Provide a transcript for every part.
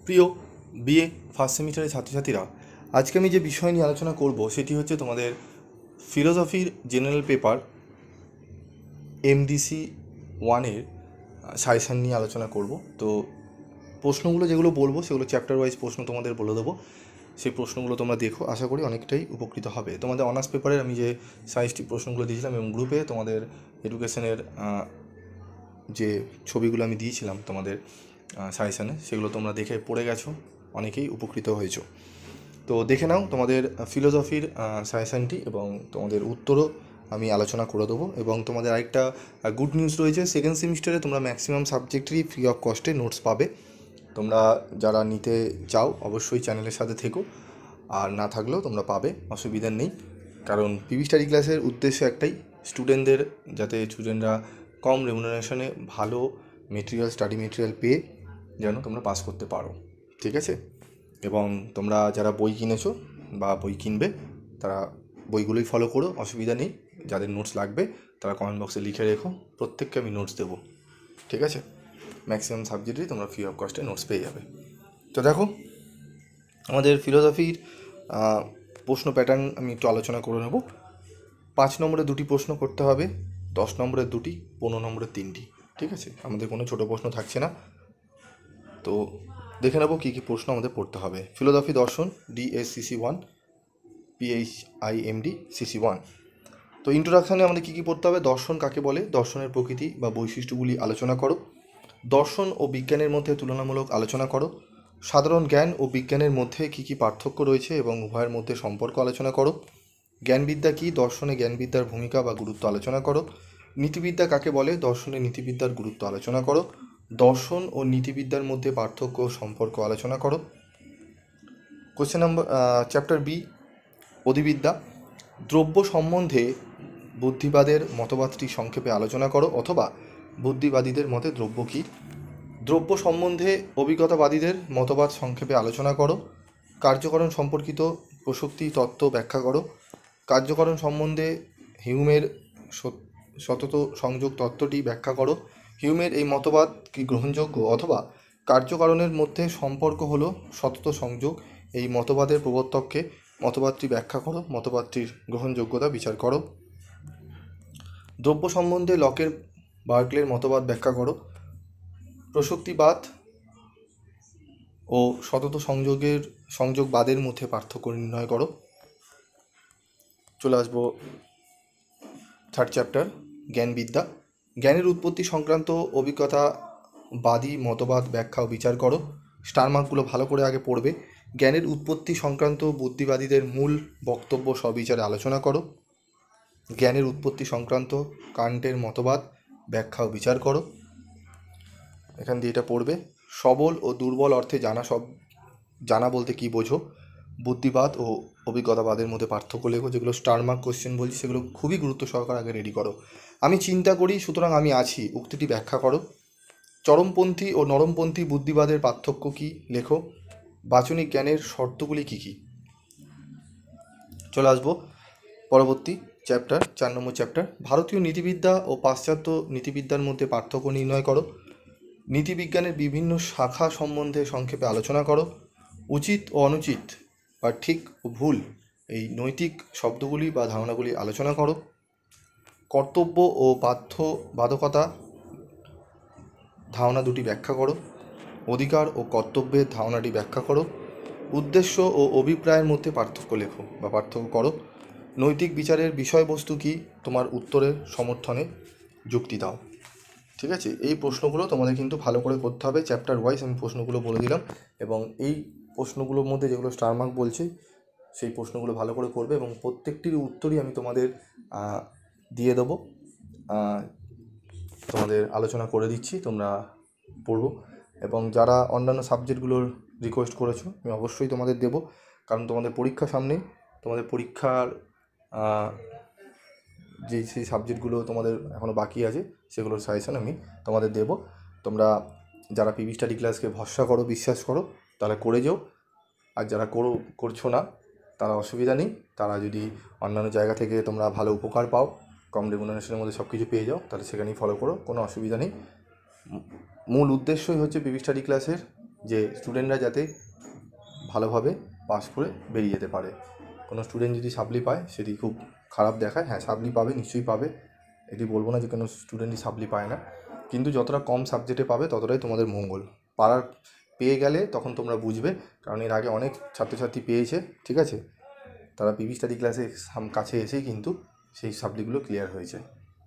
প্রিয় BA first সেমিস্টারের ছাত্রছাত্রীরা, আজকে আমি যে বিষয় নিয়ে আলোচনা করব সেটি হচ্ছে তোমাদের ফিলোসফির জেনারেল পেপার এমডিসি ওয়ানের সাজেশান নিয়ে আলোচনা করব। তো প্রশ্নগুলো যেগুলো বলবো সেগুলো চ্যাপ্টার ওয়াইজ প্রশ্ন তোমাদের বলে দেবো। সেই প্রশ্নগুলো তোমরা দেখো, আশা করি অনেকটাই উপকৃত হবে। তোমাদের অনার্স পেপারের আমি যে 60টি প্রশ্নগুলো দিয়েছিলাম এবং গ্রুপে তোমাদের এডুকেশনের যে ছবিগুলো আমি দিয়েছিলাম তোমাদের সাজেশানে, সেগুলো তোমরা দেখে পড়ে গেছো, অনেকেই উপকৃত হয়েছো। তো দেখে নাও তোমাদের ফিলোসফির সাজেশানটি এবং তোমাদের উত্তরও আমি আলোচনা করে দেবো। এবং তোমাদের আরেকটা গুড নিউজ রয়েছে, সেকেন্ড সেমিস্টারে তোমরা ম্যাক্সিমাম সাবজেক্টেরই ফ্রি অফ কস্টে নোটস পাবে। তোমরা যারা নিতে চাও অবশ্যই চ্যানেলের সাথে থেকো, আর না থাকলেও তোমরা পাবে, অসুবিধা নেই। কারণ পিভি স্টাডি ক্লাসের উদ্দেশ্য একটাই, স্টুডেন্টদের যাতে স্টুডেন্টরা কম রেমুনারেশনে ভালো মেটেরিয়াল, স্টাডি মেটেরিয়াল পেয়ে যেন তোমরা পাস করতে পারো, ঠিক আছে? এবং তোমরা যারা বই কিনেছো বা বই কিনবে তারা বইগুলোই ফলো করো, অসুবিধা নেই। যাদের নোটস লাগবে তারা কমেন্ট বক্সে লিখে রেখো, প্রত্যেককে আমি নোটস দেবো, ঠিক আছে? ম্যাক্সিমাম সাবজেক্টেই তোমরা ফ্রি অফ কস্টে নোটস পেয়ে যাবে। তো দেখো, আমাদের ফিলোসফির প্রশ্ন প্যাটার্ন আমি একটু আলোচনা করে নেব। 5 নম্বরে 2টি প্রশ্ন করতে হবে, 10 নম্বরে 2টি, 15 নম্বরে 3টি, ঠিক আছে? আমাদের কোনো ছোটো প্রশ্ন থাকছে না। তো দেখে নেব কী কী প্রশ্ন আমাদের পড়তে হবে। ফিলোসফি দর্শন DSCC1, PHIMD CC1। তো ইন্ট্রোডাকশানে আমাদের কী কী পড়তে হবে? দর্শন কাকে বলে, দর্শনের প্রকৃতি বা বৈশিষ্ট্যগুলি আলোচনা করো, দর্শন ও বিজ্ঞানের মধ্যে তুলনামূলক আলোচনা করো, সাধারণ জ্ঞান ও বিজ্ঞানের মধ্যে কী কী পার্থক্য রয়েছে এবং উভয়ের মধ্যে সম্পর্ক আলোচনা করো, জ্ঞানবিদ্যা কী, দর্শনে জ্ঞানবিদ্যার ভূমিকা বা গুরুত্ব আলোচনা করো, নীতিবিদ্যা কাকে বলে, দর্শনে নীতিবিদ্যার গুরুত্ব আলোচনা করো, দর্শন ও নীতিবিদ্যার মধ্যে পার্থক্য ও সম্পর্ক আলোচনা করো। কোশ্চেন নম্বর চ্যাপ্টার বি, অধিবিদ্যা, দ্রব্য সম্বন্ধে বুদ্ধিবাদের মতবাদটি সংক্ষেপে আলোচনা করো, অথবা বুদ্ধিবাদীদের মতে দ্রব্য কী। দ্রব্য সম্বন্ধে অভিজ্ঞতাবাদীদের মতবাদ সংক্ষেপে আলোচনা করো। কার্যকরণ সম্পর্কিত প্রসক্তি তত্ত্ব ব্যাখ্যা করো। কার্যকরণ সম্বন্ধে হিউমের সতত সংযোগ তত্ত্বটি ব্যাখ্যা করো। হিউমের এই মতবাদ কি গ্রহণযোগ্য, অথবা কার্যকারণের মধ্যে সম্পর্ক হলো সতত সংযোগ, এই মতবাদের প্রবর্তককে মতবাদটি ব্যাখ্যা করো, মতবাদটির গ্রহণযোগ্যতা বিচার করো। দ্রব্য সম্বন্ধে লকের বার্কলের মতবাদ ব্যাখ্যা করো। প্রসক্তিবাদ ও সতত সংযোগবাদের মধ্যে পার্থক্য নির্ণয় করো। চলে আসবো থার্ড চ্যাপ্টার, জ্ঞানবিদ্যা, জ্ঞানের উৎপত্তি সংক্রান্ত অভিজ্ঞতাবাদী মতবাদ ব্যাখ্যা ও বিচার করো। স্টার মার্কগুলো ভালো করে আগে পড়বে। জ্ঞানের উৎপত্তি সংক্রান্ত বুদ্ধিবাদীদের মূল বক্তব্য সবিচারে আলোচনা করো। জ্ঞানের উৎপত্তি সংক্রান্ত কান্টের মতবাদ ব্যাখ্যা ও বিচার করো। এখান দিয়ে এটা পড়বে। সবল ও দুর্বল অর্থে জানা বলতে কী বোঝো, বুদ্ধিবাদ ও অভিজ্ঞতাবাদের মধ্যে পার্থক্য লেখো। যেগুলো স্টার মার্ক কোশ্চেন বলছি সেগুলো খুবই গুরুত্ব সহকারে আগে রেডি করো। আমি চিন্তা করি সুতরাং আমি আছি উক্তিটি ব্যাখ্যা করো। চরমপন্থী ও নরমপন্থী বুদ্ধিবাদের পার্থক্য কী লেখো। বাচনিক জ্ঞানের শর্তগুলি কী কী। চলে আসবো পরবর্তী চ্যাপ্টার, 4 নম্বর চ্যাপ্টার, ভারতীয় নীতিবিদ্যা ও পাশ্চাত্য নীতিবিদ্যার মধ্যে পার্থক্য নির্ণয় করো। নীতিবিজ্ঞানের বিভিন্ন শাখা সম্বন্ধে সংক্ষেপে আলোচনা করো। উচিত ও অনুচিত বা ঠিক ও ভুল, এই নৈতিক শব্দগুলি বা ধারণাগুলি আলোচনা করো। কর্তব্য ও বাধ্যবাধকতা ধারণা দুটি ব্যাখ্যা করো। অধিকার ও কর্তব্যের ধারণাটি ব্যাখ্যা করো। উদ্দেশ্য ও অভিপ্রায়ের মধ্যে পার্থক্য লেখো বা পার্থক্য করো। নৈতিক বিচারের বিষয়বস্তু কী, তোমার উত্তরের সমর্থনে যুক্তি দাও। ঠিক আছে, এই প্রশ্নগুলো তোমাদের কিন্তু ভালো করে করতে হবে। চ্যাপ্টার ওয়াইজ আমি প্রশ্নগুলো বলে দিলাম, এবং এই প্রশ্নগুলোর মধ্যে যেগুলো স্টার মার্ক বলছে সেই প্রশ্নগুলো ভালো করে করবে, এবং প্রত্যেকটির উত্তরই আমি তোমাদের দিয়ে দেবো, তোমাদের আলোচনা করে দিচ্ছি, তোমরা পড়বো। এবং যারা অন্যান্য সাবজেক্টগুলোর রিকোয়েস্ট করেছো আমি অবশ্যই তোমাদের দেবো, কারণ তোমাদের পরীক্ষা সামনে। তোমাদের পরীক্ষার সেই সাবজেক্টগুলো তোমাদের এখনও বাকি আছে সেগুলোর সাজেশন আমি তোমাদের দেবো। তোমরা যারা পিভি স্টাডি ক্লাসকে ভরসা করো, বিশ্বাস করো, তাহলে করে যাও। আর যারা করছো না তারা অসুবিধা নেই, তারা যদি অন্যান্য জায়গা থেকে তোমরা ভালো উপকার পাও, কম রেমুনারেশনের মধ্যে সব কিছু পেয়ে যাও, তাহলে সেখানেই ফলো করো, কোনো অসুবিধা নেই। মূল উদ্দেশ্যই হচ্ছে পিভি স্টাডি ক্লাসের যে স্টুডেন্টরা যাতে ভালোভাবে পাস করে বেরিয়ে যেতে পারে। কোনো স্টুডেন্ট যদি সাপ্লি পায় সেটি খুব খারাপ দেখায়। হ্যাঁ, সাপ্লি পাবে, নিশ্চয়ই পাবে, এটি বলবো না যে কোনো স্টুডেন্টই সাপ্লি পায় না, কিন্তু যতটা কম সাবজেক্টে পাবে ততটাই তোমাদের মঙ্গল। পেয়ে গেলে তখন তোমরা বুঝবে, কারণ এর আগে অনেক ছাত্রছাত্রী পেয়েছে, ঠিক আছে, তারা পিভি স্টাডি ক্লাসে কাছে এসেই কিন্তু সেই সাবজেক্টগুলো ক্লিয়ার হয়েছে।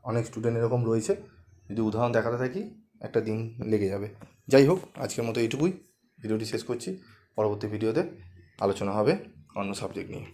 অনেক স্টুডেন্ট এরকম রয়েছে, যদি উদাহরণ দেখাতে থাকি একটা দিন লেগে যাবে। যাই হোক, আজকের মতো এইটুকুই, ভিডিওটি শেষ করছি। পরবর্তী ভিডিওতে আলোচনা হবে অন্য সাবজেক্ট নিয়ে।